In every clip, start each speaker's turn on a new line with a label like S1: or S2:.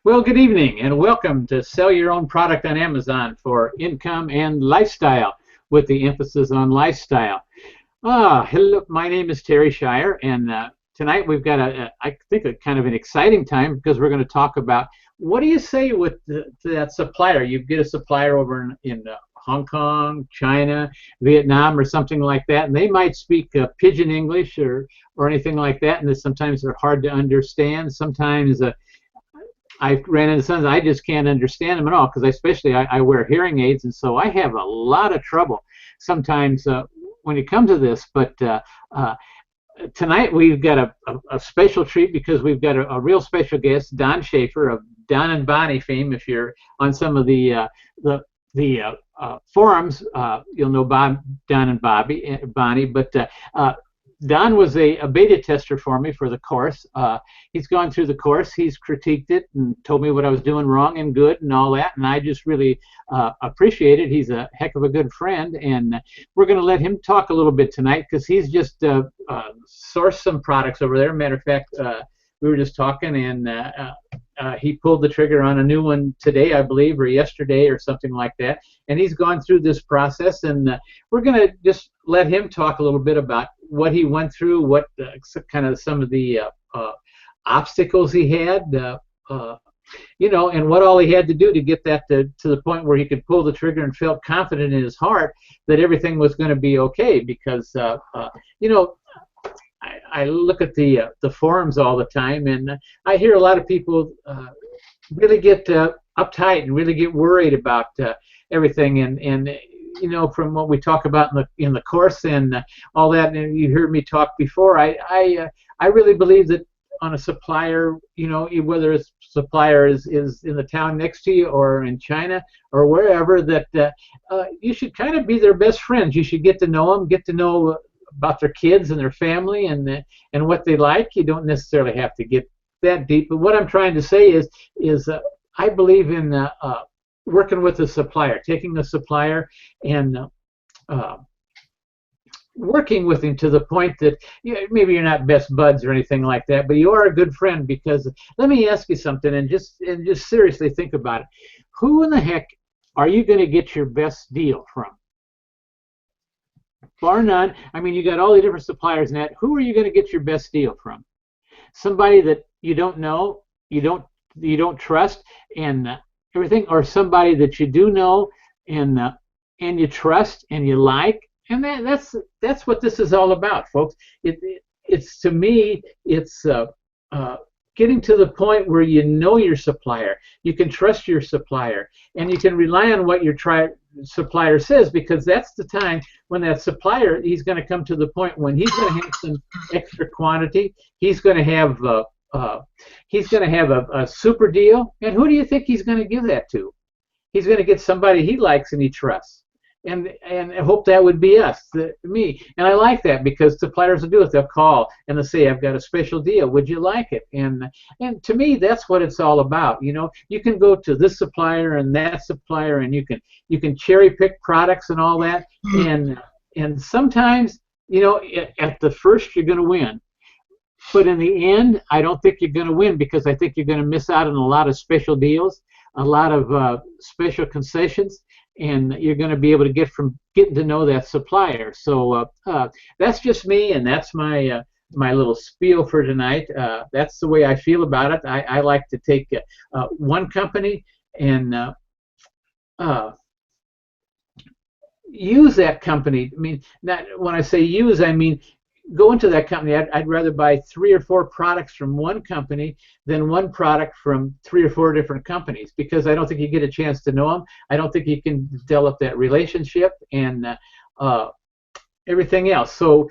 S1: Well, good evening and welcome to Sell Your Own Product on Amazon for Income and Lifestyle with the emphasis on lifestyle. Hello, my name is Terry Shire, and tonight we've got I think, a kind of an exciting time because we're going to talk about what do you say with that supplier. You get a supplier over in Hong Kong, China, Vietnam, or something like that, and they might speak pidgin English or anything like that, and sometimes they're hard to understand. Sometimes I ran into some I just can't understand them at all because especially I wear hearing aids, and so I have a lot of trouble sometimes when it comes to this. But tonight we've got a special treat because we've got a real special guest, Don Schaefer of Don and Bonnie fame. If you're on some of the forums, you'll know Don and Bonnie. But Don was a beta tester for me for the course. He's gone through the course. He's critiqued it and told me what I was doing wrong and good and all that, and I just really appreciate it. He's a heck of a good friend, and we're going to let him talk a little bit tonight because he's just sourced some products over there. Matter of fact, we were just talking, and he pulled the trigger on a new one today, I believe, or yesterday or something like that, and he's gone through this process, and we're going to just let him talk a little bit about what he went through, what kind of some of the obstacles he had, and what all he had to do to get that to the point where he could pull the trigger and felt confident in his heart that everything was going to be okay. Because I look at the forums all the time, and I hear a lot of people really get uptight and really get worried about everything, and from what we talk about in the course and all that, and you heard me talk before, I really believe that on a supplier, whether a supplier is in the town next to you or in China or wherever, that you should kind of be their best friends. You should get to know them, get to know about their kids and their family and what they like. You don't necessarily have to get that deep, but what I'm trying to say is I believe in working with a supplier, taking a supplier and working with him to the point that maybe you're not best buds or anything like that, but you are a good friend. Because let me ask you something, and just seriously think about it. Who in the heck are you going to get your best deal from? Bar none. I mean, you got all the different suppliers in that. Who are you going to get your best deal from? Somebody that you don't know, you don't trust, and everything, or somebody that you do know and you trust and you like, and that's what this is all about, folks. It's to me, it's getting to the point where you know your supplier, you can trust your supplier, and you can rely on what your supplier says, because that's the time when that supplier, he's going to come to the point when he's going to have some extra quantity. He's going to have a super deal, and who do you think he's going to give that to? He's going to get somebody he likes and he trusts, and I hope that would be me. And I like that because suppliers will do it. They'll call and they'll say, "I've got a special deal. Would you like it?" And to me, that's what it's all about. You can go to this supplier and that supplier, and you can cherry pick products and all that. And sometimes, at the first you're going to win. But in the end, I don't think you're going to win, because I think you're going to miss out on a lot of special deals, a lot of special concessions, and you're going to be able to get from getting to know that supplier. So that's just me, and that's my little spiel for tonight. That's the way I feel about it. I like to take one company and use that company. I mean, not when I say use, I mean go into that company. I'd rather buy 3 or 4 products from one company than one product from 3 or 4 different companies, because I don't think you get a chance to know them. I don't think you can develop that relationship and everything else. So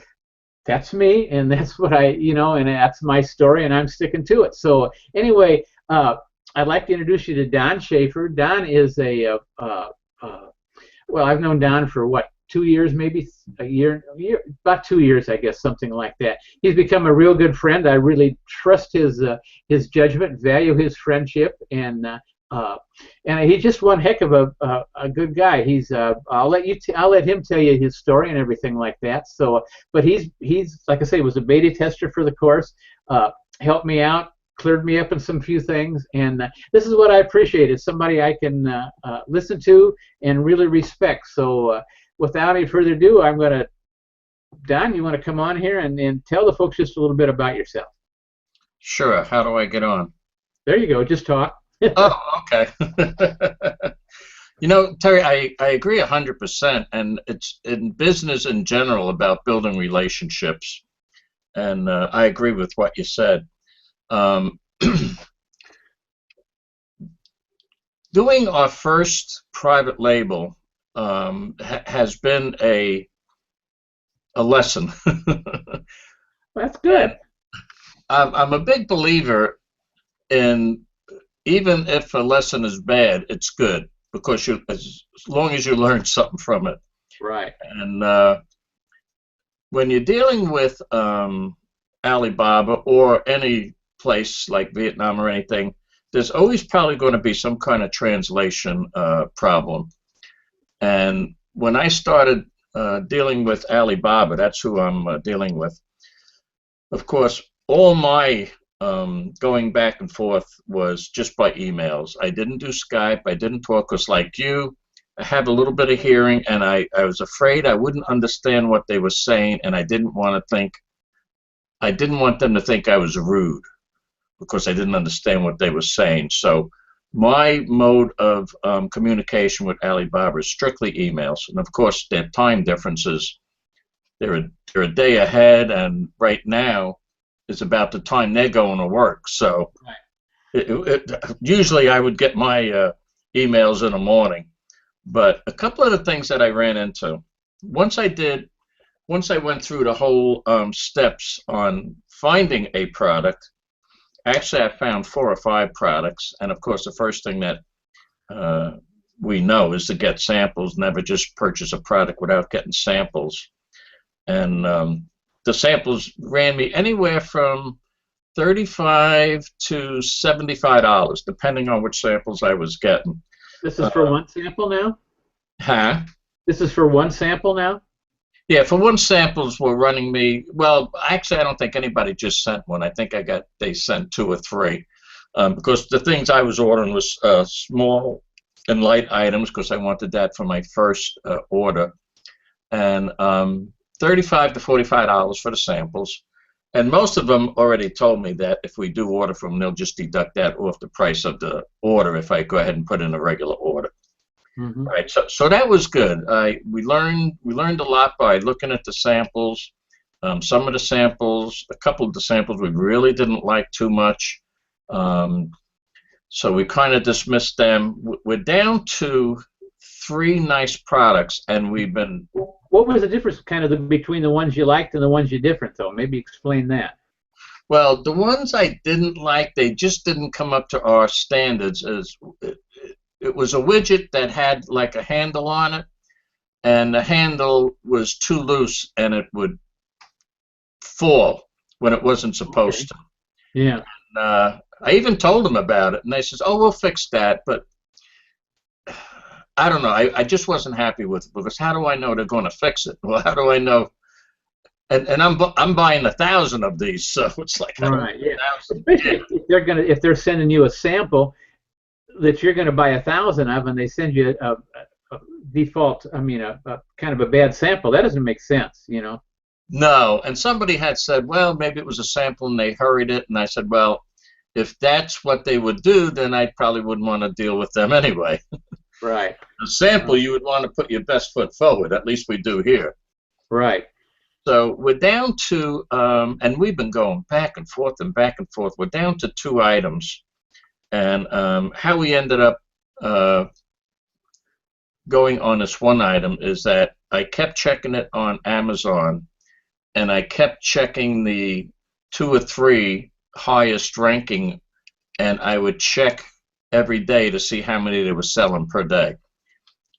S1: that's me, and that's what and that's my story, and I'm sticking to it. So anyway, I'd like to introduce you to Don Schaefer. Don is well, I've known Don for what, 2 years, maybe a year, about 2 years, I guess, something like that. He's become a real good friend. I really trust his judgment, value his friendship, and he's just one heck of a good guy. I'll let him tell you his story and everything like that. So, but he's like I say, was a beta tester for the course, helped me out, cleared me up in some few things, and this is what I appreciate, is somebody I can listen to and really respect. So without any further ado, I'm going to, Don, you want to come on here and tell the folks just a little bit about yourself?
S2: Sure. How do I get on?
S1: There you go. Just talk.
S2: Oh, okay. You know, Terry, I agree 100%, and it's in business in general about building relationships, and I agree with what you said. Doing our first private label has been a lesson.
S1: That's good.
S2: I'm a big believer in, even if a lesson is bad, it's good, because as long as you learn something from it.
S1: Right.
S2: And when you're dealing with Alibaba or any place like Vietnam or anything, there's always probably going to be some kind of translation problem. And when I started dealing with Alibaba, that's who I'm dealing with. Of course, all my going back and forth was just by emails. I didn't do Skype. I didn't talk, because like you, I have a little bit of hearing, and I was afraid I wouldn't understand what they were saying, and I didn't want them to think I was rude, because I didn't understand what they were saying. So my mode of communication with Alibaba is strictly emails, and of course their time differences. They're a day ahead, and right now is about the time they're going to work. So usually I would get my emails in the morning. But a couple of the things that I ran into, once I went through the whole steps on finding a product, actually I found 4 or 5 products. And of course, the first thing that we know is to get samples. Never just purchase a product without getting samples. And the samples ran me anywhere from $35 to $75, depending on which samples I was getting.
S1: This is for one sample now?
S2: Huh?
S1: This is for one sample now?
S2: Yeah, for one samples were running me, well, actually I don't think anybody just sent one. I think they sent 2 or 3. Because the things I was ordering was small and light items, because I wanted that for my first order. And $35 to $45 for the samples. And most of them already told me that if we do order from them, they'll just deduct that off the price of the order if I go ahead and put in a regular order.
S1: Mm-hmm.
S2: Right. So that was good. We learned a lot by looking at the samples. Some of the samples, a couple of the samples we really didn't like too much. So we kind of dismissed them. We're down to 3 nice products, and we've been...
S1: What was the difference between the ones you liked and the ones you didn't, though? Maybe explain that.
S2: Well, the ones I didn't like, they just didn't come up to our standards. It was a widget that had like a handle on it, and the handle was too loose, and it would fall when it wasn't supposed to.
S1: Yeah.
S2: And, I even told them about it, and they says, "Oh, we'll fix that." But I don't know. I just wasn't happy with it, because how do I know they're going to fix it? Well, how do I know? And I'm buying 1,000 of these, so it's like,
S1: right, yeah. Especially if they're sending you a sample that you're going to buy 1,000 of, and they send you a default, a kind of a bad sample. That doesn't make sense, you know.
S2: No, and somebody had said, well, maybe it was a sample and they hurried it, and I said, well, if that's what they would do, then I probably wouldn't want to deal with them anyway.
S1: Right.
S2: A sample, you would want to put your best foot forward. At least we do here.
S1: Right.
S2: So we're down to, and we've been going back and forth and back and forth. We're down to 2 items. And how we ended up going on this one item is that I kept checking it on Amazon, and I kept checking the 2 or 3 highest ranking, and I would check every day to see how many they were selling per day.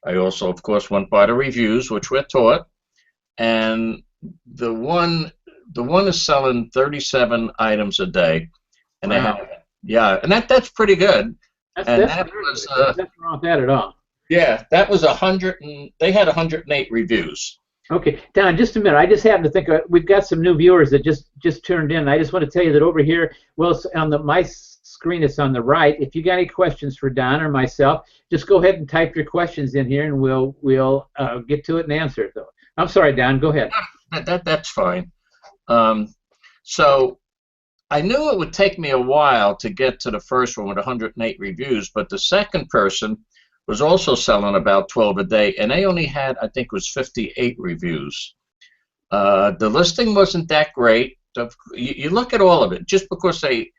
S2: I also, of course, went by the reviews, which we're taught, and the one is selling 37 items a day, and
S1: wow.
S2: they have, yeah, and that's pretty good.
S1: That's nothing wrong with that at all.
S2: Yeah, that was 100, and they had 108 reviews.
S1: Okay, Don, just a minute. I just happened to think we've got some new viewers that just turned in. I just want to tell you that over here, well, it's on my screen, it's on the right. If you got any questions for Don or myself, just go ahead and type your questions in here, and we'll get to it and answer it. Though, I'm sorry, Don. Go ahead.
S2: That's fine. So I knew it would take me a while to get to the first one with 108 reviews, but the second person was also selling about 12 a day, and they only had, I think it was 58 reviews. The listing wasn't that great. You look at all of it. Just because they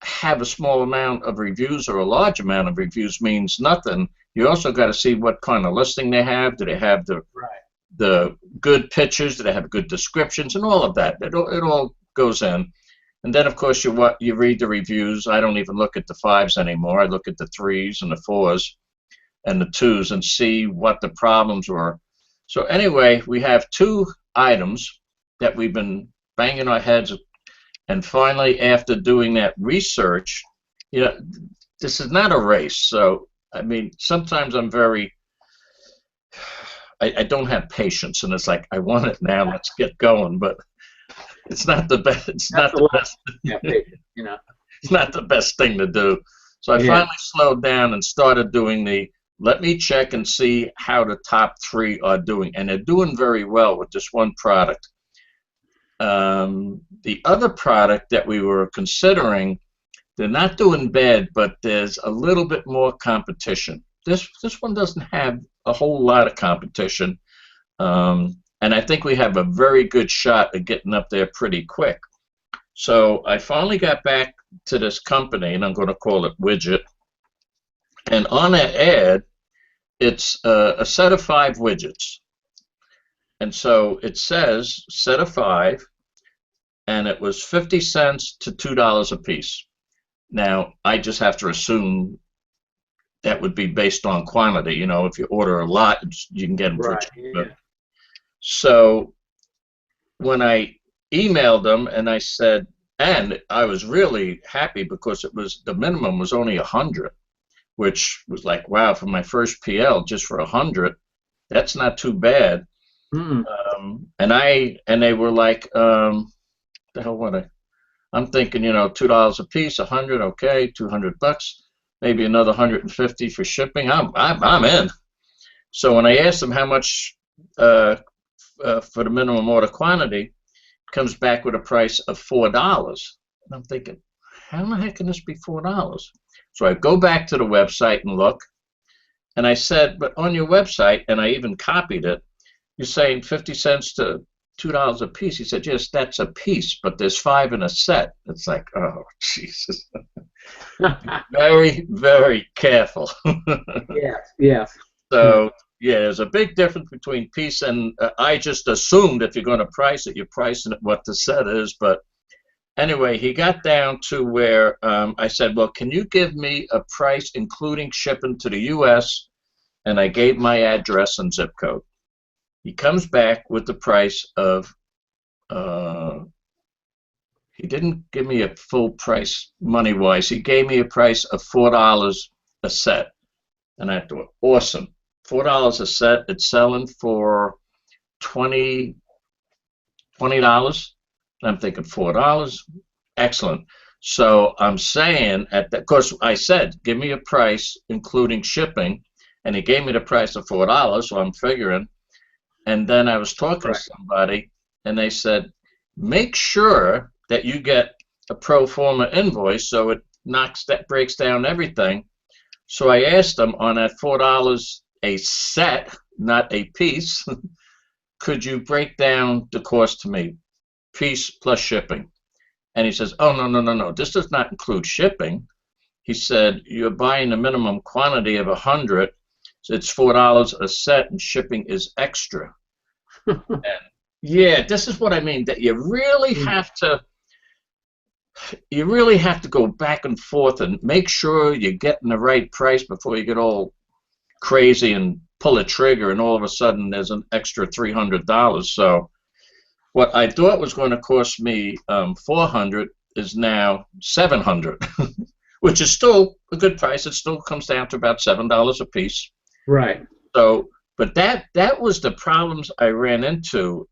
S2: have a small amount of reviews or a large amount of reviews means nothing. You also got to see what kind of listing they have. Do they have the good pictures? Do they have good descriptions? And all of that. It all goes in. And then, of course, you read the reviews. I don't even look at the 5s anymore. I look at the 3s and the 4s and the 2s and see what the problems were. So anyway, we have 2 items that we've been banging our heads. And finally, after doing that research, this is not a race. So, I mean, sometimes I'm I don't have patience, and it's like, I want it now, let's get going. But it's not the best. It's not the best. It's not the best thing to do. So I finally slowed down and started doing let me check and see how the top 3 are doing, and they're doing very well with this one product. The other product that we were considering, they're not doing bad, but there's a little bit more competition. This one doesn't have a whole lot of competition. And I think we have a very good shot at getting up there pretty quick. So I finally got back to this company, and I'm going to call it Widget. And on that ad, it's a set of 5 widgets. And so it says set of 5, and it was 50 cents to $2 a piece. Now, I just have to assume that would be based on quantity. If you order a lot, you can get them for cheap. Yeah. So when I emailed them and I said, and I was really happy because the minimum was only 100, which was like, wow, for my first PL, just for 100, that's not too bad. And they were like, the hell what I'm thinking, $2 a piece, 100, okay, $200, maybe another 150 for shipping. I'm in. So when I asked them how much for the minimum order quantity, it comes back with a price of $4. And I'm thinking, how the heck can this be $4? So I go back to the website and look, and I said, but on your website, and I even copied it, you're saying 50 cents to $2 a piece. He said, yes, that's a piece, but there's 5 in a set. It's like, oh, Jesus. Very, very careful.
S1: Yes.
S2: So, yeah, there's a big difference between piece and I just assumed if you're going to price it, you're pricing it what the set is. But anyway, he got down to where I said, well, can you give me a price including shipping to the U.S.? And I gave my address and zip code. He comes back with the price of, he didn't give me a full price money-wise. He gave me a price of $4 a set. And I thought, awesome. $4 a set, it's selling for $20. And I'm thinking, $4, excellent. So I'm saying, of course, I said, give me a price including shipping. And he gave me the price of $4, so I'm figuring. And then I was talking to somebody, and they said, make sure that you get a pro forma invoice so it breaks down everything. So I asked them on that $4 a set, not a piece, could you break down the cost to me, piece plus shipping? And he says, oh, no, this does not include shipping. He said, you're buying a minimum quantity of 100, so it's $4 a set, and shipping is extra. And yeah, this is what I mean, that you really have to go back and forth and make sure you're getting the right price before you get all crazy and pull a trigger and all of a sudden there's an extra $300. So what I thought was going to cost me $400 is now $700, which is still a good price. It still comes down to about $7 a piece.
S1: Right.
S2: So, But that was the problems I ran into.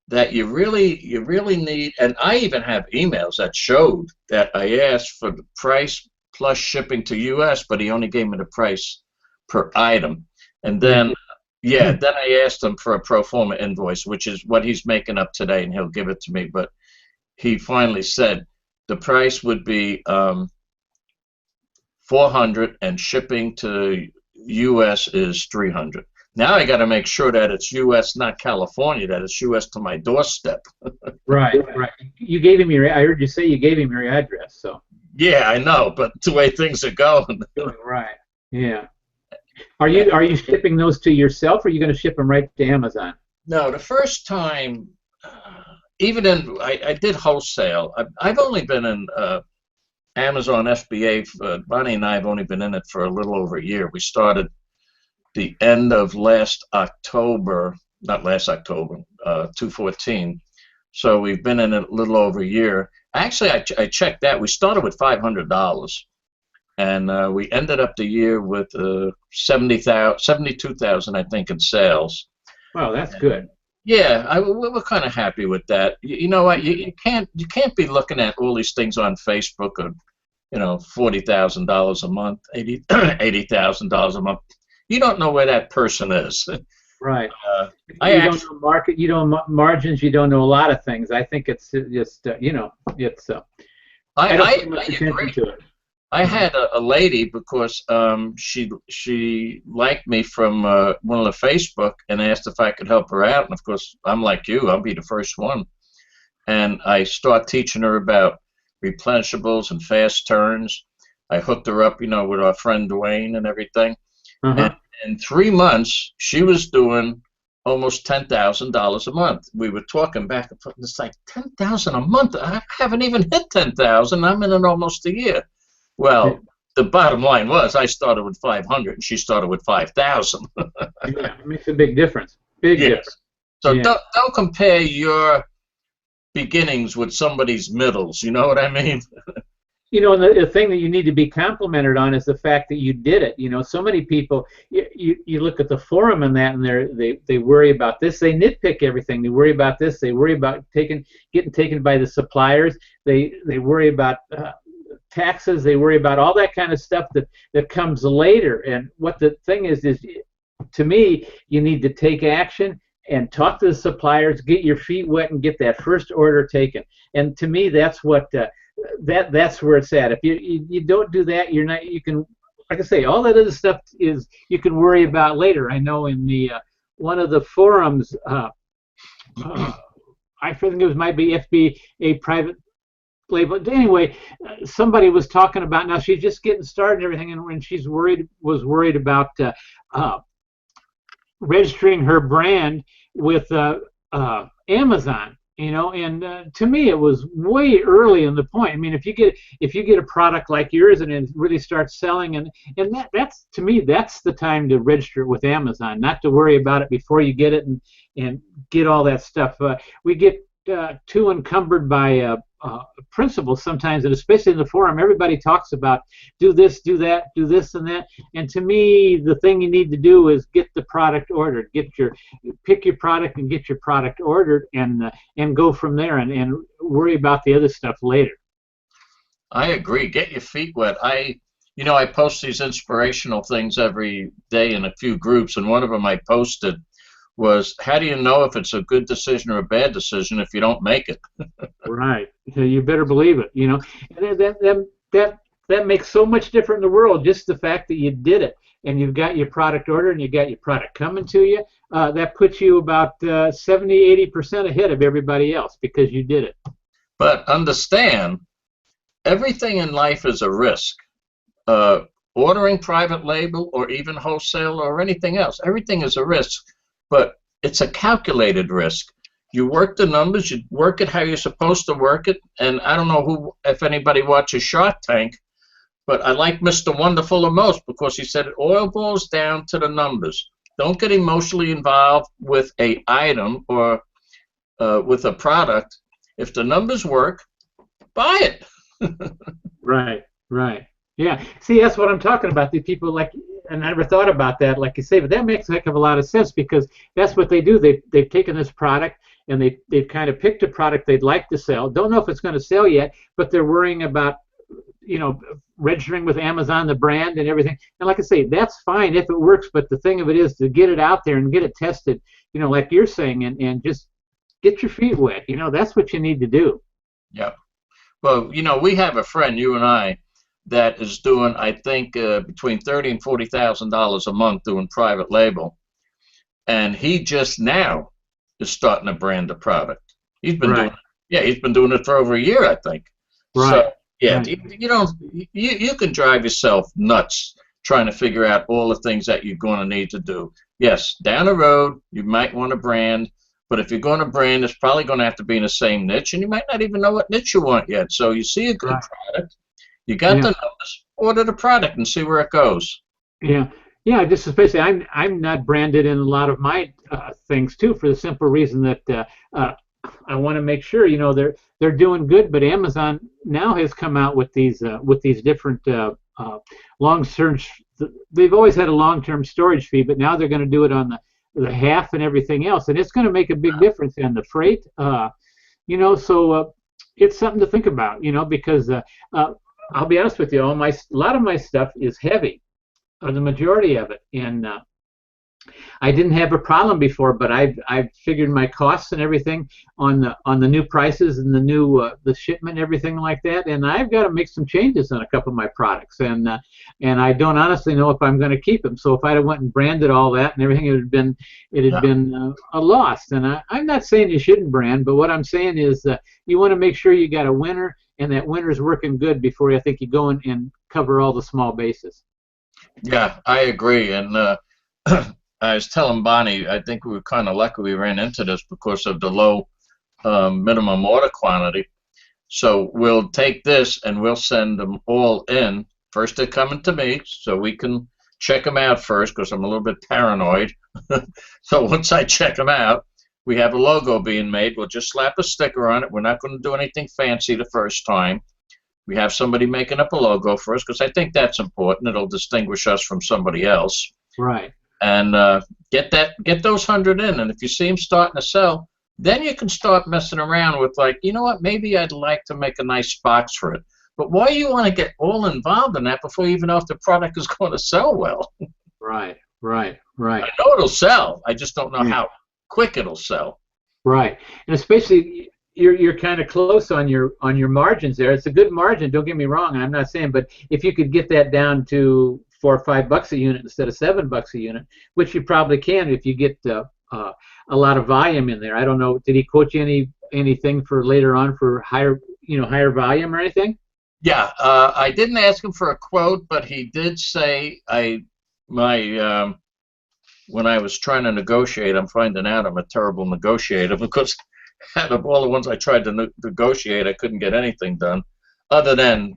S2: That you really need, and I even have emails that showed that I asked for the price plus shipping to U.S., but he only gave me the price per item. And then, yeah, then I asked him for a pro forma invoice, which is what he's making up today, and he'll give it to me. But he finally said the price would be $400, and shipping to U.S. is $300. Now I got to make sure that it's U.S., not California, that it's U.S. to my doorstep.
S1: Right, right. You gave him your. I heard you say you gave him your address. So.
S2: Yeah, I know, but the way things are going.
S1: Right. Yeah. Are you shipping those to yourself, or are you going to ship them right to Amazon?
S2: No, the first time, even in I did wholesale. I've only been in Amazon FBA. Bonnie and I have only been in it for a little over a year. We started the end of last October, not last October, 2014. So we've been in it a little over a year. Actually, I checked that. We started with $500, and we ended up the year with 72,000, I think, in sales.
S1: Wow, that's good.
S2: Yeah, we're kind of happy with that. You know what? You can't be looking at all these things on Facebook of, $40,000 a month, $80,000 a month. You don't know where that person is.
S1: Right. You don't know market. You don't know margins. You don't know a lot of things. I think it's just it's. I don't pay much attention to it.
S2: I had a lady, because she liked me from one of the Facebook and asked if I could help her out. And of course, I'm like you. I'll be the first one. And I start teaching her about replenishables and fast turns. I hooked her up, with our friend Dwayne and everything. And in 3 months, she was doing almost $10,000 a month. We were talking back and forth. It's like $10,000 a month. I haven't even hit 10,000. I'm in it almost a year. Well, the bottom line was I started with 500 and she started with 5,000.
S1: Yeah, it makes a big difference. Big difference.
S2: So don't compare your beginnings with somebody's middles. You know what I mean?
S1: The thing that you need to be complimented on is the fact that you did it. So many people, you look at the forum and that, and they worry about this. They nitpick everything. They worry about this. They worry about getting taken by the suppliers. They worry about taxes. They worry about all that kind of stuff that comes later. And what the thing is to me, you need to take action and talk to the suppliers, get your feet wet, and get that first order taken. And to me, that's what. That's where it's at. If you don't do that, you're not. You can, like I say, all that other stuff is you can worry about later. I know in the one of the forums, I think it might be FBA private label. But anyway, somebody was talking about, now she's just getting started and everything, and when she's was worried about registering her brand with Amazon. And to me, it was way early in the point. I mean, if you get a product like yours and it really starts selling, and that's to me, that's the time to register it with Amazon, not to worry about it before you get it and get all that stuff. We get too encumbered by principles sometimes, and especially in the forum, everybody talks about do this, do that, do this and that. And to me, the thing you need to do is get the product ordered, pick your product and get your product ordered, and go from there, and worry about the other stuff later.
S2: I agree. Get your feet wet. I post these inspirational things every day in a few groups, and one of them I posted was, how do you know if it's a good decision or a bad decision if you don't make it?
S1: Right. You better believe it. And that makes so much difference in the world. Just the fact that you did it, and you've got your product ordered, and you got your product coming to you, that puts you about 70–80% ahead of everybody else because you did it.
S2: But understand, everything in life is a risk. Ordering private label or even wholesale or anything else, everything is a risk. But it's a calculated risk. You work the numbers, you work it how you're supposed to work it, and I don't know if anybody watches Shark Tank, but I like Mr. Wonderful the most because he said it all boils down to the numbers. Don't get emotionally involved with an item or with a product. If the numbers work, buy it.
S1: Right. Yeah. See, that's what I'm talking about. The people like and I never thought about that, like you say, but that makes a heck of a lot of sense because that's what they do. They've taken this product and they've kind of picked a product they'd like to sell. Don't know if it's going to sell yet, but they're worrying about, registering with Amazon, the brand and everything. And like I say, that's fine if it works, but the thing of it is to get it out there and get it tested, like you're saying, and just get your feet wet. That's what you need to do.
S2: Yeah. Well, we have a friend, you and I, that is doing, I think, between $30,000 and $40,000 a month doing private label, and he just now is starting to brand a product. He's been
S1: Right.
S2: he's been doing it for over a year, I think.
S1: Right.
S2: So, yeah,
S1: Right.
S2: you can drive yourself nuts trying to figure out all the things that you're going to need to do. Yes, down the road you might want to brand, but if you're going to brand, it's probably going to have to be in the same niche, and you might not even know what niche you want yet. So you see a good product, you got the numbers, order the product and see where it goes.
S1: Yeah, yeah. Just especially, I'm not branded in a lot of my things too, for the simple reason that I want to make sure they're doing good. But Amazon now has come out with these different long search. They've always had a long-term storage fee, but now they're going to do it on the half and everything else, and it's going to make a big difference in the freight. So it's something to think about. Because I'll be honest with you, a lot of my stuff is heavy, or the majority of it, and I didn't have a problem before, but I've figured my costs and everything on the new prices and the new the shipment and everything like that, and I've got to make some changes on a couple of my products, and I don't honestly know if I'm going to keep them. So if I'd have went and branded all that and everything, it had been a loss. And I'm not saying you shouldn't brand, but what I'm saying is you want to make sure you got a winner, and that winner's working good before I think you go and cover all the small bases.
S2: Yeah, I agree, and I was telling Bonnie, I think we were kind of lucky we ran into this because of the low minimum order quantity. So we'll take this and we'll send them all in. First they're coming to me so we can check them out first because I'm a little bit paranoid. So once I check them out, we have a logo being made. We'll just slap a sticker on it. We're not going to do anything fancy the first time. We have somebody making up a logo for us because I think that's important. It'll distinguish us from somebody else.
S1: Right.
S2: And get those 100 in, and if you see them starting to sell, then you can start messing around with, like, what, maybe I'd like to make a nice box for it. But why do you want to get all involved in that before you even know if the product is going to sell well?
S1: Right.
S2: I know it'll sell. I just don't know how quick it'll sell.
S1: Right, and especially you're kind of close on your margins there. It's a good margin. Don't get me wrong. I'm not saying, but if you could get that down to $4 or $5 a unit instead of $7 a unit, which you probably can if you get a lot of volume in there. I don't know. Did he quote you anything for later on for higher volume or anything?
S2: Yeah, I didn't ask him for a quote, but he did say when I was trying to negotiate, I'm finding out I'm a terrible negotiator because out of all the ones I tried to negotiate, I couldn't get anything done, other than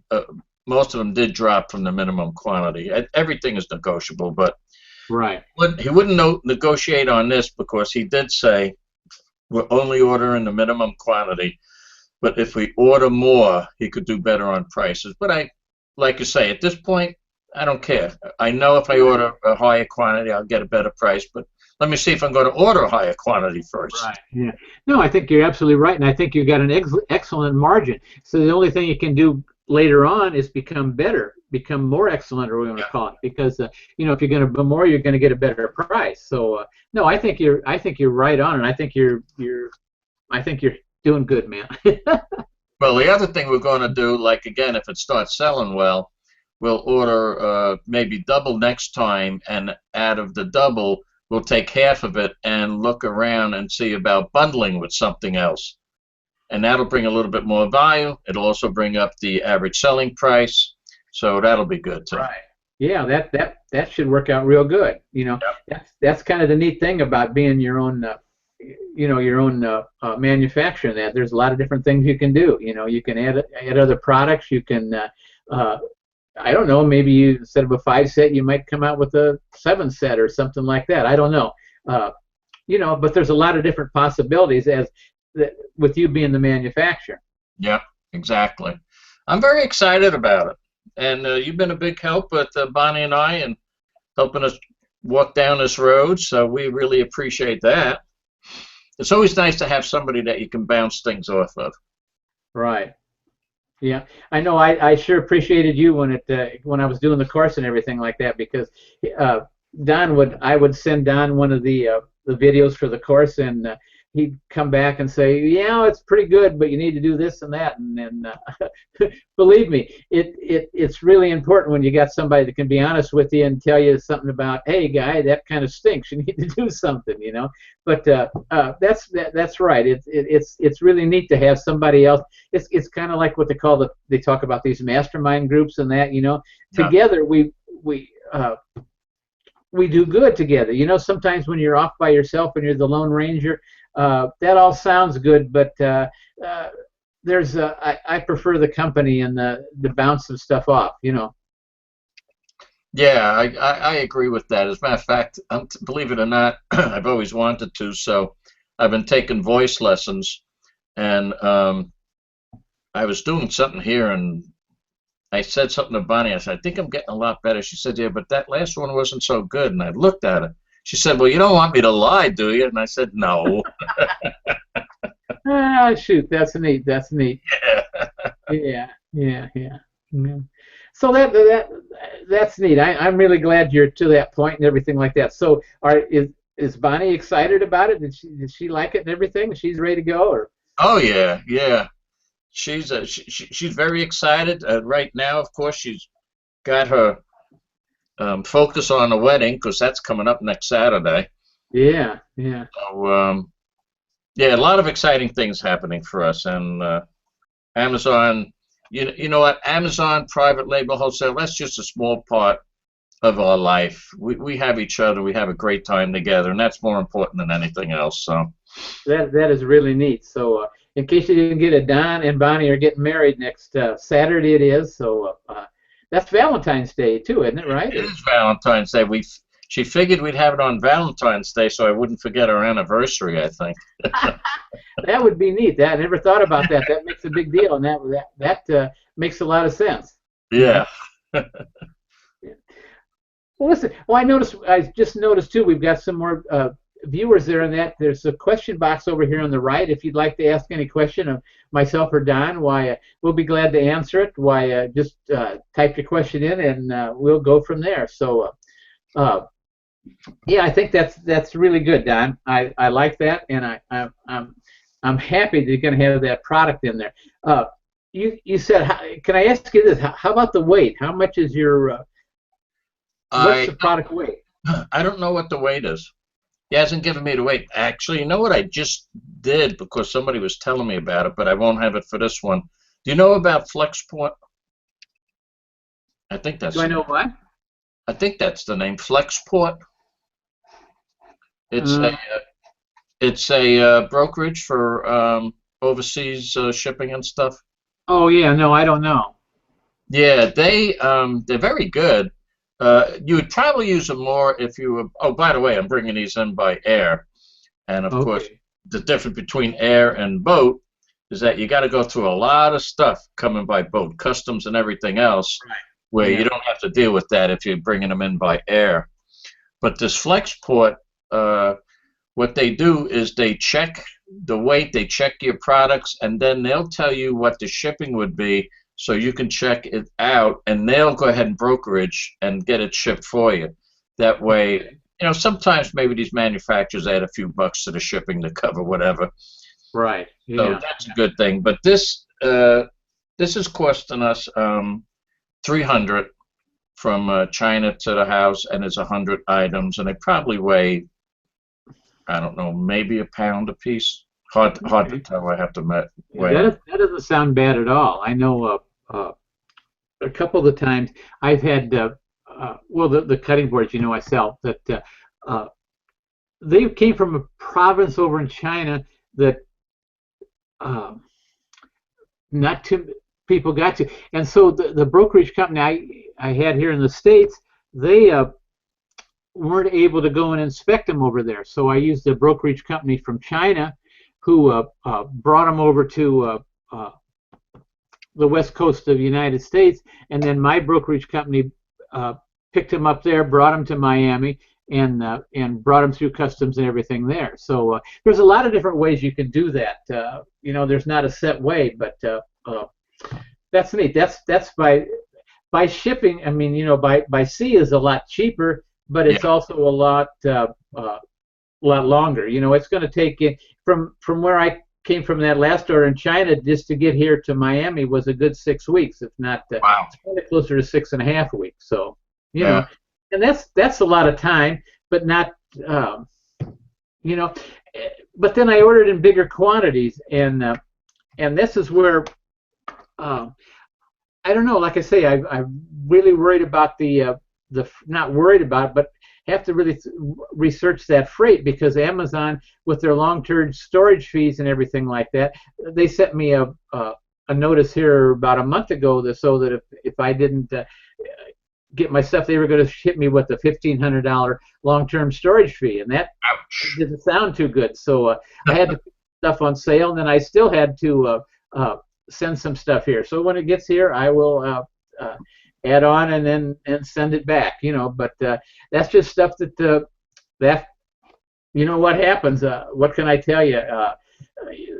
S2: most of them did drop from the minimum quantity. Everything is negotiable, but he wouldn't negotiate on this because he did say we're only ordering the minimum quantity, but if we order more, he could do better on prices. But like you say, at this point, I don't care. I know if I order a higher quantity, I'll get a better price, but let me see if I'm going to order a higher quantity first.
S1: Right. Yeah. No, I think you're absolutely right, and I think you've got an excellent margin. So the only thing you can do later on is become more excellent, or we want to call it, because if you're going to buy more, you're going to get a better price. So no, I think you're right on, and I think you're doing good, man.
S2: Well, the other thing we're going to do, like, again, if it starts selling well, we'll order maybe double next time, and out of the double, we'll take half of it and look around and see about bundling with something else. And that'll bring a little bit more value. It'll also bring up the average selling price. So that'll be good too.
S1: Right. Yeah, that should work out real good. That's kind of the neat thing about being your own manufacturer. That there's a lot of different things you can do. You can add other products. You can I don't know, maybe you, instead of a 5-set, you might come out with a 7-set or something like that. I don't know. But there's a lot of different possibilities with you being the manufacturer.
S2: Yeah, exactly. I'm very excited about it. And you've been a big help with Bonnie and I, and helping us walk down this road. So we really appreciate that. It's always nice to have somebody that you can bounce things off of.
S1: Right. Yeah, I know. I sure appreciated you when I was doing the course and everything like that, because uh, I would send Don one of the videos for the course, and he'd come back and say, yeah, it's pretty good, but you need to do this and that, and believe me, it's really important when you got somebody that can be honest with you and tell you something about, hey, guy, that kind of stinks. You need to do something, you know. But that's right. It's really neat to have somebody else. It's kind of like what they talk about these mastermind groups and that, you know.
S2: Yeah.
S1: Together we do good together. You know, sometimes when you're off by yourself and you're the Lone Ranger, that all sounds good, but I prefer the company and the bounce of stuff off, you know.
S2: Yeah, I agree with that. As a matter of fact, believe it or not, I've always wanted to, so I've been taking voice lessons, and I was doing something here, and I said something to Bonnie. I said, I think I'm getting a lot better. She said, yeah, but that last one wasn't so good. And I looked at her. She said, well, you don't want me to lie, do you? And I said, no.
S1: Ah, shoot, that's neat. That's neat. Yeah, yeah, yeah. Yeah. So that's neat. I'm really glad you're to that point and everything like that. So, is Bonnie excited about it? Did she like it and everything? She's ready to go, or?
S2: Oh, yeah, yeah. She's very excited. Right now, of course, she's got her focus on the wedding because that's coming up next Saturday.
S1: Yeah, yeah.
S2: So, yeah, a lot of exciting things happening for us. And Amazon, you know what? Amazon private label wholesale, that's just a small part of our life. We have each other. We have a great time together, and that's more important than anything else. So
S1: That is really neat. So, in case you didn't get it, Don and Bonnie are getting married next Saturday. It is. So that's Valentine's Day too, isn't it? Right?
S2: it is Valentine's Day. She figured we'd have it on Valentine's Day, so I wouldn't forget our anniversary, I think.
S1: That would be neat. I never thought about that. That makes a big deal, and that makes a lot of sense.
S2: Yeah.
S1: Well, listen. Well, I just noticed too. We've got some more viewers there, and that there's a question box over here on the right. If you'd like to ask any question of myself or Don, why we'll be glad to answer it. Why just type your question in, and we'll go from there. So, yeah, I think that's really good, Don. I like that, and I'm happy that you're going to have that product in there. You said, can I ask you this? How about the weight? How much is what's the product weight?
S2: I don't know what the weight is. He hasn't given me the weight. Actually, you know what I just did because somebody was telling me about it, but I won't have it for this one. Do you know about FlexPort? I think that's.
S1: Do I know what?
S2: I think that's the name, FlexPort. It's a brokerage for overseas shipping and stuff.
S1: Oh yeah, no, I don't know.
S2: Yeah, they're very good. You would probably use them more if you were. Oh, by the way, I'm bringing these in by air, and of course, the difference between air and boat is that you got to go through a lot of stuff coming by boat, customs and everything else,
S1: Right.
S2: where you don't have to deal with that if you're bringing them in by air. But this FlexPort, what they do is they check the weight, they check your products, and then they'll tell you what the shipping would be, so you can check it out, and they'll go ahead and brokerage and get it shipped for you. That way, you know, sometimes maybe these manufacturers add a few bucks to the shipping to cover whatever.
S1: Right. Yeah.
S2: So that's a good thing. But this is costing us $300 from China to the house, and it's 100 items, and they probably weigh, I don't know, maybe a pound a piece. Hard to tell. I have to weigh.
S1: That doesn't sound bad at all. I know a couple of the times I've had well, the cutting boards, you know, I sell that they came from a province over in China that not too people got to, and so the brokerage company I had here in the States, they weren't able to go and inspect them over there. So I used a brokerage company from China who brought them over to the west coast of the United States, and then my brokerage company picked them up there, brought them to Miami, and brought them through customs and everything there. So there's a lot of different ways you can do that. There's not a set way, but that's neat. That's by shipping. I mean, by sea is a lot cheaper, but it's also a lot longer. It's going to take it from where I came from that last order in China just to get here to Miami was a good 6 weeks, if not
S2: wow.
S1: closer to 6.5 weeks. So and that's a lot of time, but not But then I ordered in bigger quantities, and this is where I don't know. Like I say, I'm really worried about the not worried about it, but have to really research that freight, because Amazon, with their long-term storage fees and everything like that, they sent me a notice here about a month ago so that if I didn't get my stuff, they were going to hit me with a $1,500 long-term storage fee, and that didn't sound too good. So I had to put stuff on sale, and then I still had to send some stuff here. So when it gets here, I will add on and send it back. But that's just stuff that what happens. What can I tell you?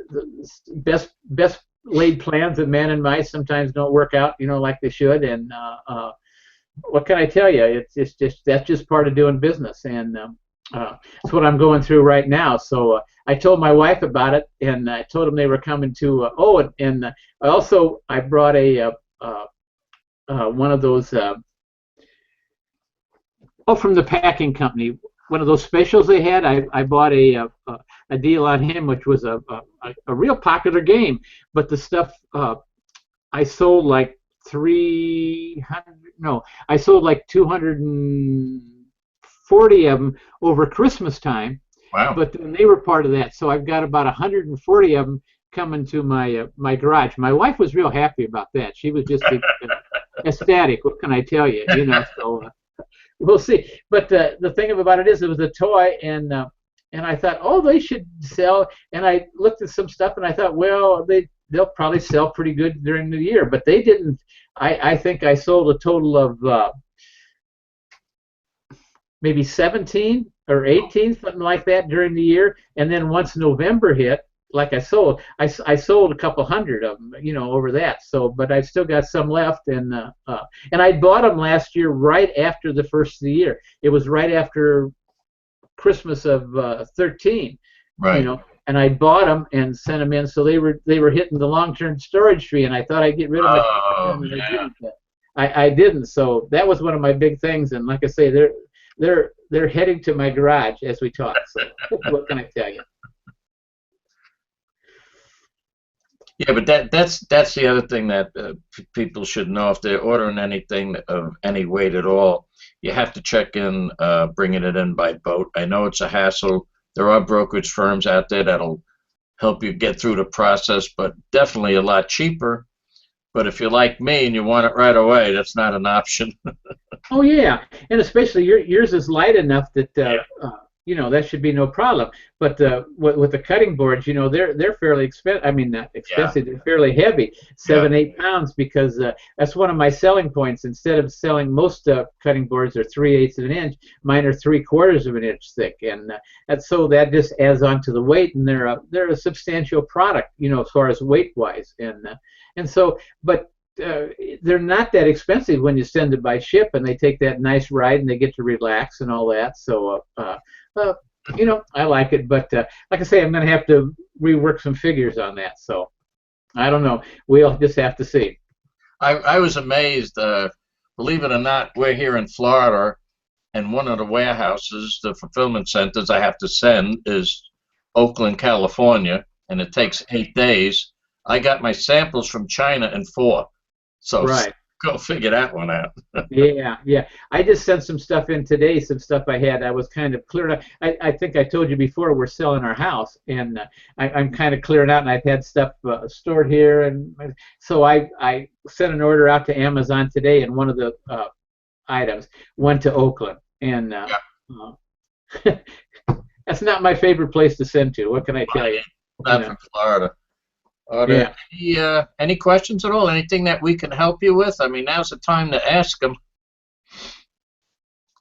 S1: The best laid plans of man and mice sometimes don't work out, like they should, and what can I tell you? That's just part of doing business, and it's what I'm going through right now. So I told my wife about it, and I told them they were coming to. I brought a one of those from the packing company. One of those specials they had. I bought a deal on him, which was a real popular game. But the stuff I sold like 240 of them over Christmas time.
S2: Wow.
S1: But then they were part of that, so I've got about 140 of them coming to my garage. My wife was real happy about that. She was just ecstatic. What can I tell you? So we'll see. But the thing about it is, it was a toy, and I thought, they should sell. And I looked at some stuff, and I thought, well, they'll probably sell pretty good during the year, but they didn't. I think I sold a total of maybe 17 or 18, something like that, during the year. And then once November hit, like I sold a couple hundred of them, over that. So, but I've still got some left, and I bought them last year right after the first of the year. It was right after Christmas of 13,
S2: right?
S1: And I bought them and sent them in, so they were hitting the long-term storage fee, and I thought I'd get rid of them. I didn't. So that was one of my big things, and like I say, they're heading to my garage as we talk. So what can I tell you?
S2: Yeah, but that's the other thing that people should know. If they're ordering anything of any weight at all, you have to check in bringing it in by boat. I know it's a hassle. There are brokerage firms out there that'll help you get through the process, but definitely a lot cheaper. But if you're like me and you want it right away, that's not an option.
S1: Oh yeah, and especially yours is light enough that that should be no problem. But with the cutting boards, they're fairly expensive. I mean, not expensive. Yeah. They're fairly heavy, 7-8 pounds, because that's one of my selling points. Instead of selling most cutting boards are 3/8 of an inch, mine are 3/4 of an inch thick, and so that just adds on to the weight, and they're a substantial product, as far as weight wise, and so, but. They're not that expensive when you send it by ship, and they take that nice ride and they get to relax and all that. So, I like it. But like I say, I'm going to have to rework some figures on that. So, I don't know. We'll just have to see.
S2: I was amazed. Believe it or not, we're here in Florida, and one of the warehouses, the fulfillment centers I have to send is Oakland, California, and it takes 8 days. I got my samples from China in 4. So
S1: right.
S2: Go figure that one out.
S1: Yeah. I just sent some stuff in today, some stuff I had. I was kind of clearing up. I think I told you before, we're selling our house, and I'm kind of clearing out, and I've had stuff stored here. And so I sent an order out to Amazon today, and one of the items went to Oakland. And that's not my favorite place to send to. What can I tell you?
S2: Not from Florida. Any questions at all? Anything that we can help you with? I mean, now's the time to ask them.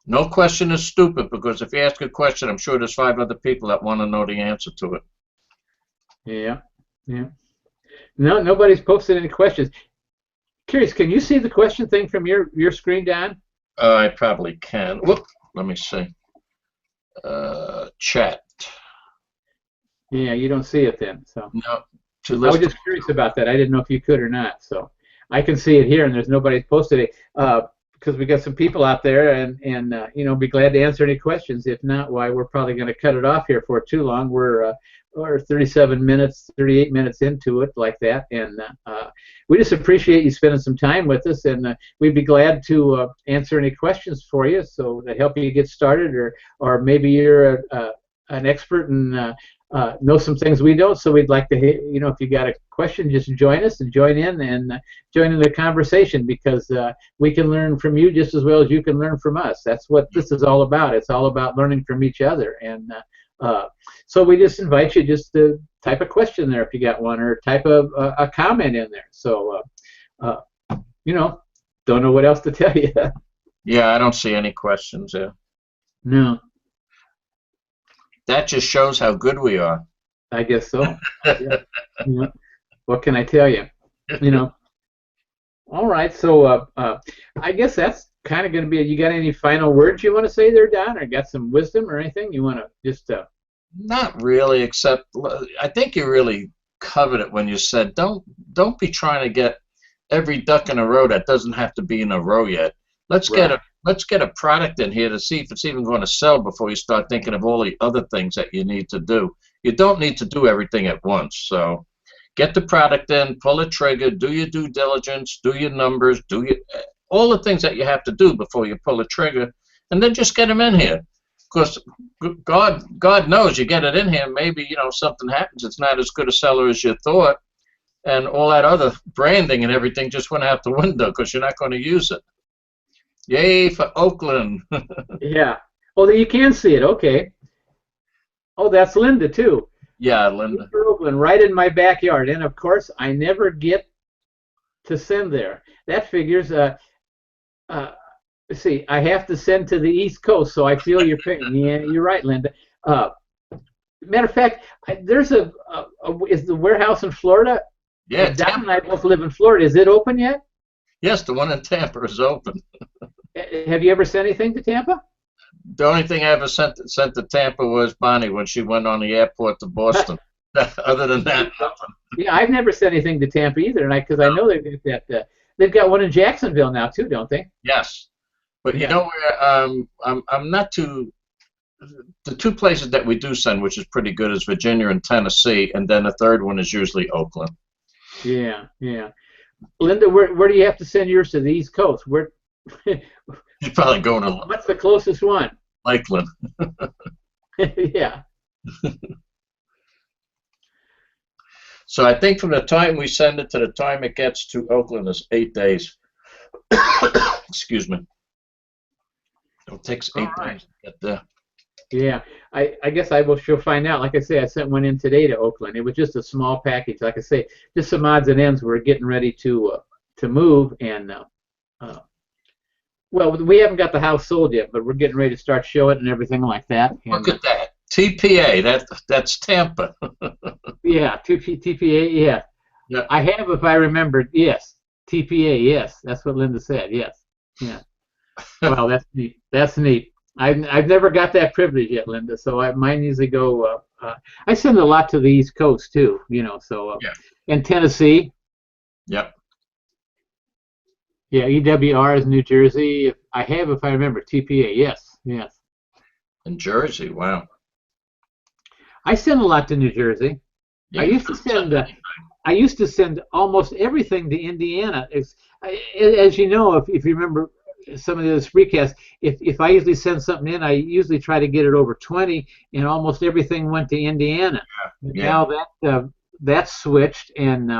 S2: No question is stupid, because if you ask a question, I'm sure there's 5 other people that want to know the answer to it.
S1: Yeah, yeah. No, nobody's posted any questions. Curious, can you see the question thing from your screen, Don?
S2: I probably can. Whoop, let me see. Chat.
S1: Yeah, you don't see it then. So
S2: No.
S1: I was just curious about that. I didn't know if you could or not. So I can see it here, and there's nobody's posted it because we got some people out there, and you know, be glad to answer any questions. If not, why, we're probably going to cut it off here for too long. We're 37 minutes, 38 minutes into it, like that, and we just appreciate you spending some time with us, and we'd be glad to answer any questions for you, so to help you get started, or maybe you're an expert and know some things we don't, so we'd like to, you know, if you got a question, just join us and join in the conversation, because we can learn from you just as well as you can learn from us. That's what this is all about. It's all about learning from each other, and so we just invite you just to type a question there if you got one, or type a comment in there. So you know, don't know what else to tell you.
S2: Yeah, I don't see any questions there.
S1: No.
S2: That just shows how good we are.
S1: I guess so. Yeah. Yeah. What can I tell you? You know. All right. So I guess that's kind of going to be it. You got any final words you want to say there, Don, or got some wisdom or anything you want to just?
S2: Not really, except I think you really covered it when you said don't be trying to get every duck in a row that doesn't have to be in a row yet. Let's get a product in here to see if it's even going to sell before you start thinking of all the other things that you need to do. You don't need to do everything at once. So get the product in, pull a trigger, do your due diligence, do your numbers, all the things that you have to do before you pull a trigger, and then just get them in here. Because God knows, you get it in here, maybe, you know, something happens. It's not as good a seller as you thought, and all that other branding and everything just went out the window because you're not going to use it. Yay for Oakland.
S1: Yeah. Oh, you can see it. Okay. Oh, that's Linda too.
S2: Yeah, Linda.
S1: Oakland, right in my backyard, and of course I never get to send there. That figures. See, I have to send to the East Coast, so I feel your pain. Yeah, you're right, Linda. Matter of fact, there's is the warehouse in Florida?
S2: Yeah,
S1: Don and I both live in Florida. Is it open yet?
S2: Yes, the one in Tampa is open.
S1: Have you ever sent anything to Tampa?
S2: The only thing I ever sent to Tampa was Bonnie when she went on the airport to Boston. Other than that, nothing.
S1: Yeah, I've never sent anything to Tampa either, and because I know they've got one in Jacksonville now too, don't they?
S2: Yes. But you know where I'm not too. The 2 places that we do send, which is pretty good, is Virginia and Tennessee, and then the third one is usually Oakland.
S1: Yeah, yeah. Linda, where do you have to send yours to? The East Coast? Where?
S2: You're probably going to.
S1: What's the closest one?
S2: Lakeland.
S1: Yeah.
S2: So I think from the time we send it to the time it gets to Oakland is 8 days. Excuse me. It takes 8 days to get there.
S1: Yeah, I guess she'll find out. Like I say, I sent one in today to Oakland. It was just a small package. Like I say, just some odds and ends. We're getting ready to move, and well, we haven't got the house sold yet, but we're getting ready to start show it and everything like that. And,
S2: look at that. TPA, that's Tampa.
S1: Yeah, TPA, yeah.
S2: Yeah.
S1: I have, if I remember, yes. TPA, yes. That's what Linda said, yes. Yeah. Well, that's neat. That's neat. I've never got that privilege yet, Linda, so mine usually go, I send a lot to the East Coast, too, you know, so,
S2: yeah.
S1: In Tennessee.
S2: Yep.
S1: Yeah, EWR is New Jersey. I have, if I remember, TPA, yes, yes.
S2: In Jersey, wow.
S1: I send a lot to New Jersey.
S2: Yeah,
S1: I used to send almost everything to Indiana. As you know, if you remember some of this recast, if I usually send something in, I usually try to get it over 20, and almost everything went to Indiana. Yeah. Now that's switched, and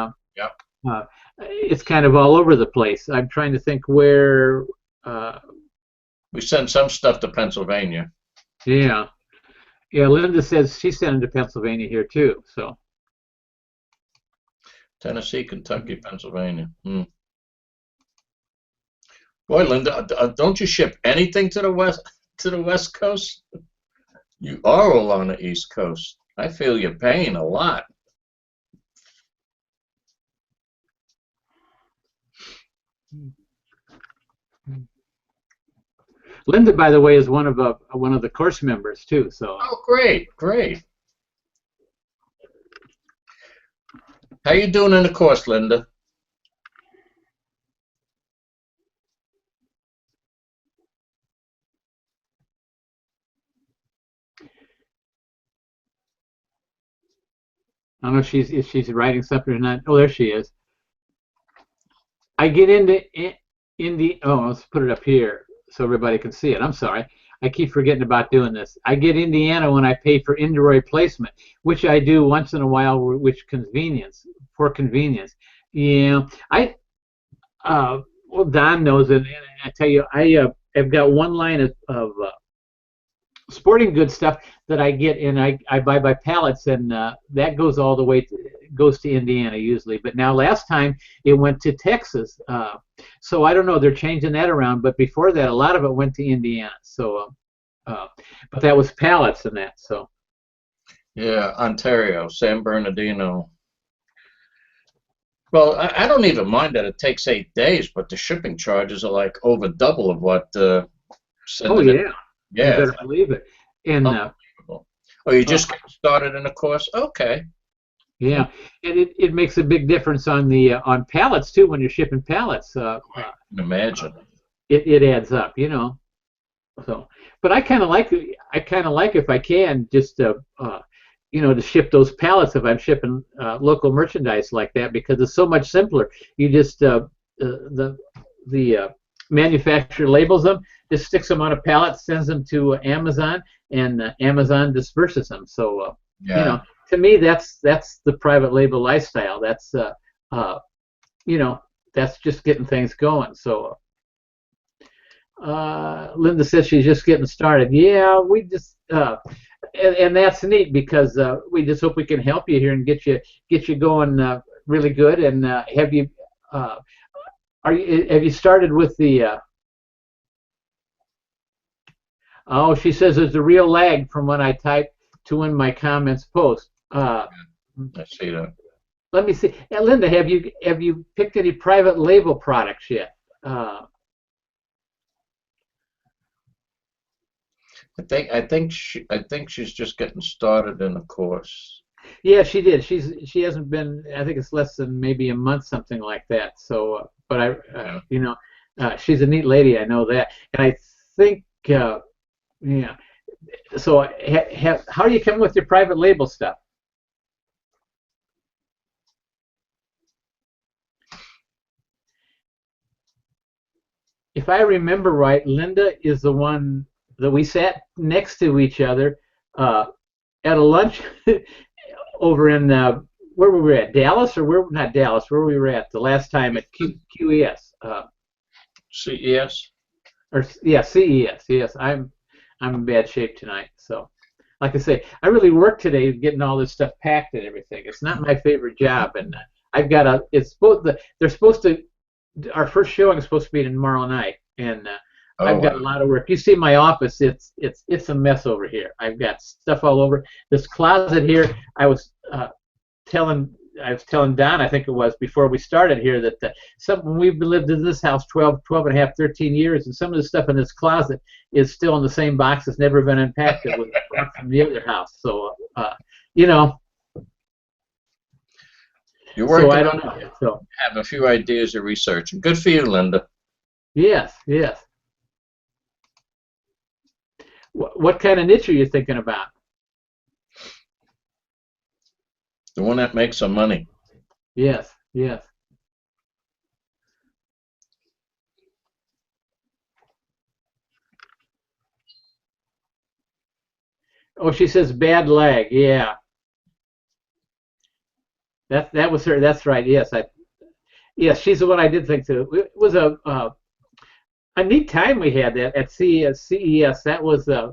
S1: it's kind of all over the place. I'm trying to think where.
S2: We send some stuff to Pennsylvania.
S1: Yeah. Yeah, Linda says she sent it to Pennsylvania here too. So.
S2: Tennessee, Kentucky, Pennsylvania. Boy, Linda, don't you ship anything to the West? to the West Coast? You are all on the East Coast. I feel your pain a lot.
S1: Linda, by the way, is one of the course members too. So.
S2: Oh, great, great. How you doing in the course, Linda?
S1: I don't know if she's writing something or not. Oh, there she is. I get into oh, let's put it up here so everybody can see it. I'm sorry. I keep forgetting about doing this. I get Indiana when I pay for indoor placement, which I do once in a while, for convenience. Yeah, well, Don knows it, and I tell you, I've got one line of sporting goods stuff that I get, and I buy by pallets, and that goes all the way goes to Indiana usually. But now last time it went to Texas, so I don't know. They're changing that around. But before that, a lot of it went to Indiana. So, but that was pallets and that. So.
S2: Yeah, Ontario, San Bernardino. Well, I don't even mind that it takes 8 days, but the shipping charges are like over double of what.
S1: Oh yeah.
S2: Yeah,
S1: you better believe it. And
S2: unbelievable. Oh, you just got started in a course? Okay.
S1: Yeah, and it makes a big difference on the on pallets too when you're shipping pallets.
S2: I can imagine.
S1: It adds up, you know. So, but I kind of like if I can just you know, to ship those pallets if I'm shipping local merchandise like that, because it's so much simpler. You just the manufacturer labels them, just sticks them on a pallet, sends them to Amazon, and Amazon disperses them. So
S2: Yeah.
S1: you know, to me that's the private label lifestyle. That's you know, that's just getting things going. So Linda says she's just getting started. Yeah, we just and that's neat because we just hope we can help you here and get you going really good. And have you started with the oh, she says there's a real lag from when I type to when my comments post.
S2: I see that.
S1: Let me see. Linda, have you picked any private label products yet?
S2: I think she's just getting started in the course.
S1: Yeah, she did. She hasn't been. I think it's less than maybe a month, something like that. So, but you know, she's a neat lady. I know that, and I think, yeah. So, how do you come with your private label stuff? If I remember right, Linda is the one that we sat next to each other at a lunch over in where were we at? Dallas, or where? Not Dallas. Where we were at the last time at QES.
S2: CES.
S1: Or yeah, CES. Yes, I'm in bad shape tonight. So, like I say, I really worked today getting all this stuff packed and everything. It's not my favorite job, and I've got a. It's supposed they're supposed to. Our first showing is supposed to be tomorrow night, and I've got a lot of work. You see my office; it's a mess over here. I've got stuff all over. This closet here, I was telling Don, I think it was before we started here, that when we've lived in this house 12 and a half, 13 years, and some of the stuff in this closet is still in the same box. It's never been unpacked. It was brought from the other house. So you know.
S2: You're working.
S1: So I don't know. So
S2: have a few ideas of research, and good for you, Linda.
S1: Yes, yes. What kind of niche are you thinking about?
S2: The one that makes some money.
S1: Yes, yes. Oh, she says bad lag. Yeah. That was her. That's right. Yes, yes, she's the one I did think to. It was a neat time we had that at CES. That was a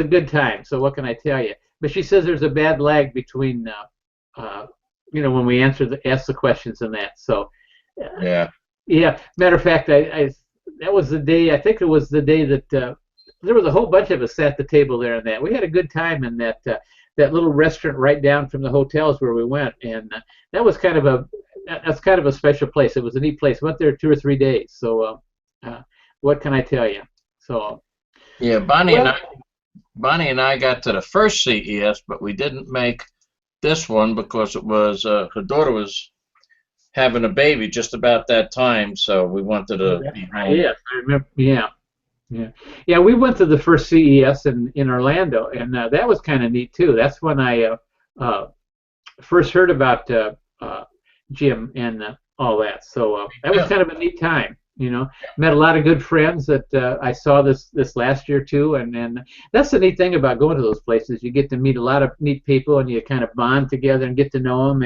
S1: good time. So what can I tell you? But she says there's a bad lag between you know, when we ask the questions and that. So
S2: yeah.
S1: Yeah. Matter of fact, that was the day. I think it was the day that there was a whole bunch of us at the table there, and that we had a good time in that little restaurant right down from the hotels where we went, and that was that's kind of a special place. It was a neat place. Went there 2 or 3 days. So what can I tell you? So
S2: Yeah,
S1: well,
S2: Bonnie and I got to the first CES, but we didn't make this one because it was her daughter was having a baby just about that time, so we wanted to be home.
S1: yes, I remember. Yeah, yeah, yeah. We went to the first CES in Orlando, and that was kind of neat too. That's when I first heard about Jim and all that. So that was
S2: Yeah.
S1: kind of a neat time. Met a lot of good friends that I saw this last year too, and that's the neat thing about going to those places. You get to meet a lot of neat people, and you kind of bond together and get to know them,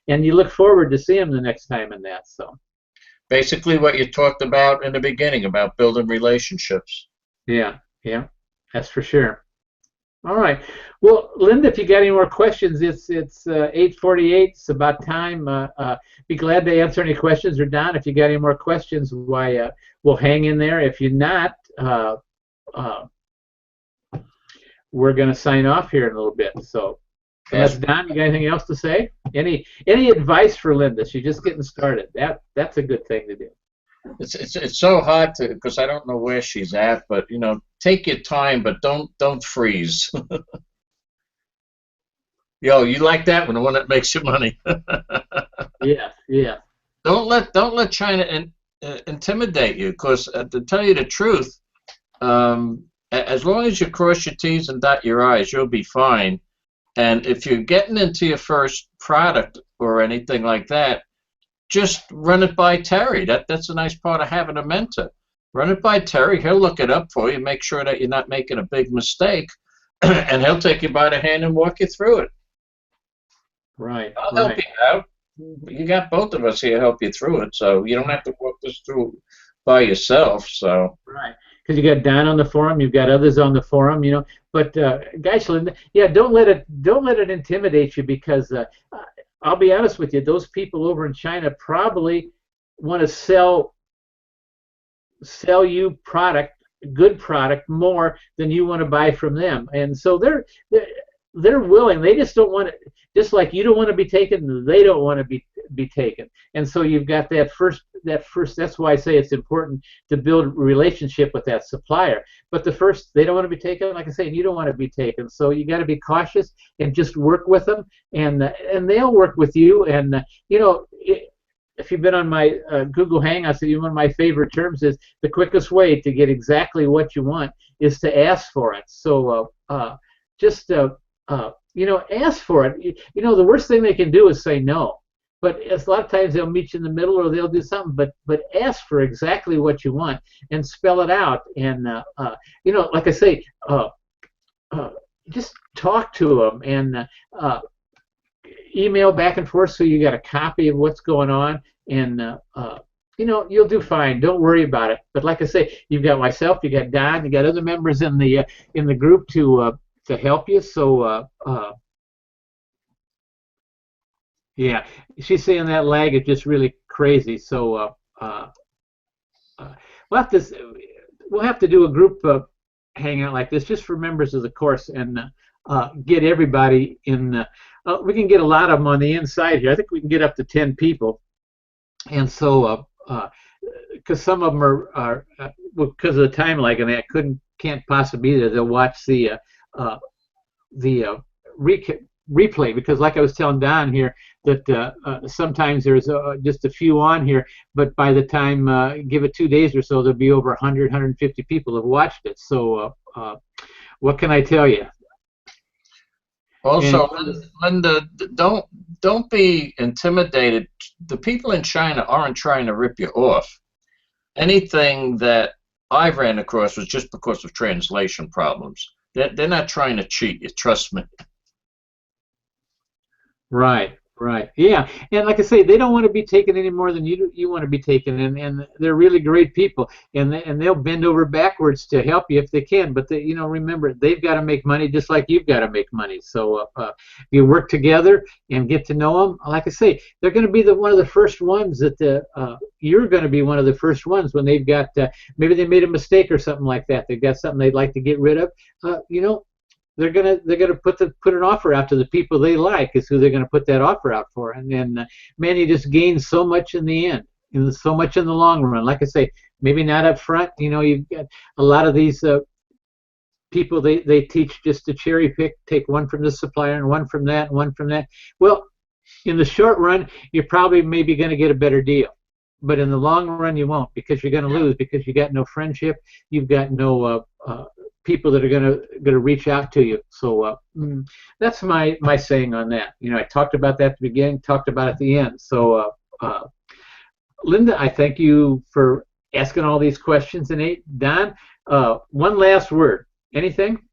S1: and you look forward to seeing them the next time in that. So
S2: Basically, what you talked about in the beginning about building relationships.
S1: yeah, yeah, that's for sure. All right. Well, Linda, if you got any more questions, it's 8:48. It's about time. Be glad to answer any questions. Or Don, if you got any more questions, why we'll hang in there. If you're not, uh, we're going to sign off here in a little bit. So, unless
S2: Yes.
S1: Don, you got anything else to say? Any advice for Linda? She's just getting started. That's a good thing to do.
S2: It's so hard to because I don't know where she's at, but take your time, but don't freeze. Yo, you like that one, the one that makes you money.
S1: Yeah, yeah,
S2: Don't let China intimidate you, because to tell you the truth, as long as you cross your T's and dot your I's, you'll be fine. And if you're getting into your first product or anything like that, just run it by Terry. That's a nice part of having a mentor. Run it by Terry. He'll look it up for you, make sure that you're not making a big mistake, and he'll take you by the hand and walk you through it.
S1: right,
S2: I'll help
S1: right.
S2: you out. You got both of us here to help you through it, so you don't have to walk this through by yourself. So
S1: Right, because you got Don on the forum, you've got others on the forum, But guys, Linda, yeah, don't let it intimidate you because I'll be honest with you, those people over in China probably want to sell you good product more than you want to buy from them, and so they're willing. They just don't want to, just like you don't want to be taken, they don't want to be taken. And so you've got that first. That's why I say it's important to build a relationship with that supplier. But the first, they don't want to be taken, like I say, and you don't want to be taken. So you got to be cautious and just work with them, and they'll work with you. And if you've been on my Google Hangouts, one of my favorite terms is the quickest way to get exactly what you want is to ask for it. So just ask for it. The worst thing they can do is say no. But a lot of times they'll meet you in the middle or they'll do something. But ask for exactly what you want and spell it out. And like I say, just talk to them and email back and forth so you got a copy of what's going on. And you'll do fine. Don't worry about it. But like I say, you've got myself, you got Don, you got other members in the group to help you. So yeah, she's saying that lag is just really crazy. So we'll have to do a group hangout like this just for members of the course and get everybody in. We can get a lot of them on the inside here. I think we can get up to 10 people, and so because some of them are because of the time lag and that can't possibly be there. They'll watch the replay because, like I was telling Don here, that sometimes there's just a few on here, but by the time give it 2 days or so, there'll be over 100, 150 people have watched it. So what can I tell you?
S2: also,
S1: And,
S2: Linda, don't be intimidated. The people in China aren't trying to rip you off. Anything that I've ran across was just because of translation problems. They're not trying to cheat you. Trust me.
S1: right, Right. Yeah. And like I say, they don't want to be taken any more than you want to be taken, and they're really great people, and they'll bend over backwards to help you if they can. But they, remember, they've got to make money just like you've got to make money. So you work together and get to know them. Like I say, they're going to be one of the first ones that you're going to be one of the first ones when they've got maybe they made a mistake or something like that. They've got something they'd like to get rid of. They're gonna put an offer out to the people they like is who they're gonna put that offer out for, and then man, you just gain so much in the end, and so much in the long run. Like I say, maybe not up front. You've got a lot of these people they teach just to cherry pick, take one from this supplier and one from that and one from that. Well, in the short run, you're probably maybe going to get a better deal, but in the long run, you won't because you're going to lose because you got no friendship, you've got no people that are going to reach out to you. So that's my saying on that. I talked about that at the beginning, talked about it at the end. So Linda, I thank you for asking all these questions. And Don, one last word. Anything?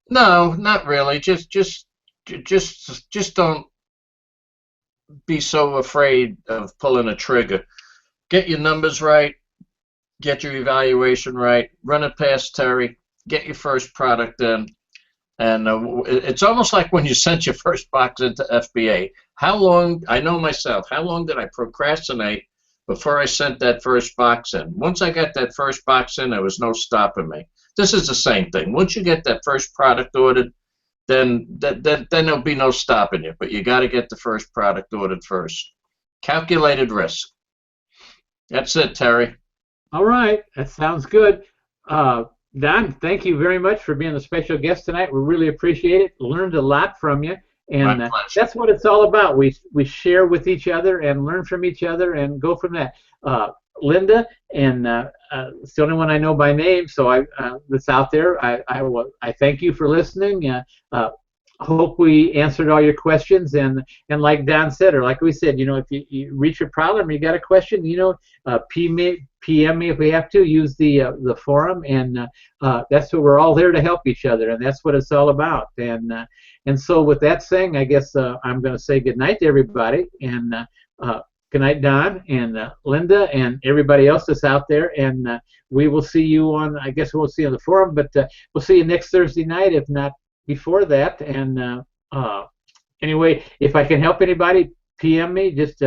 S2: No, not really. Just don't be so afraid of pulling a trigger. Get your numbers right. Get your evaluation right. Run it past Terry. Get your first product in. And it's almost like when you sent your first box into FBA. How long, I know myself, how long did I procrastinate before I sent that first box in? Once I got that first box in, there was no stopping me. This is the same thing. Once you get that first product ordered, then there'll be no stopping you. But you got to get the first product ordered first. Calculated risk. That's it, Terry.
S1: All right, that sounds good. Don, thank you very much for being the special guest tonight. We really appreciate it. Learned a lot from you, and that's what it's all about. We share with each other and learn from each other and go from that. Linda, and it's the only one I know by name, so that's out there. I thank you for listening. Hope we answered all your questions, and like Don said, or like we said, if you reach a problem, you got a question, PM me if we have to. Use the forum, and that's what we're all there to help each other, and that's what it's all about. And so with that saying, I guess I'm going to say good night to everybody, and good night, Don and Linda and everybody else that's out there, and we will see you on. I guess we'll see you on the forum, but we'll see you next Thursday night, if not before that. And anyway, if I can help anybody, PM me. Just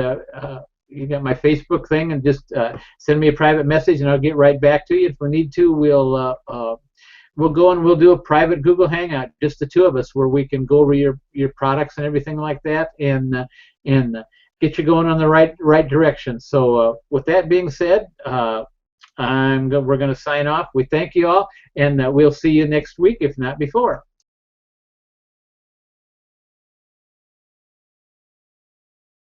S1: you got my Facebook thing, and just send me a private message, and I'll get right back to you. If we need to, we'll go and we'll do a private Google Hangout, just the two of us, where we can go over your products and everything like that, and get you going on the right direction. So with that being said, we're going to sign off. We thank you all, and we'll see you next week, if not before.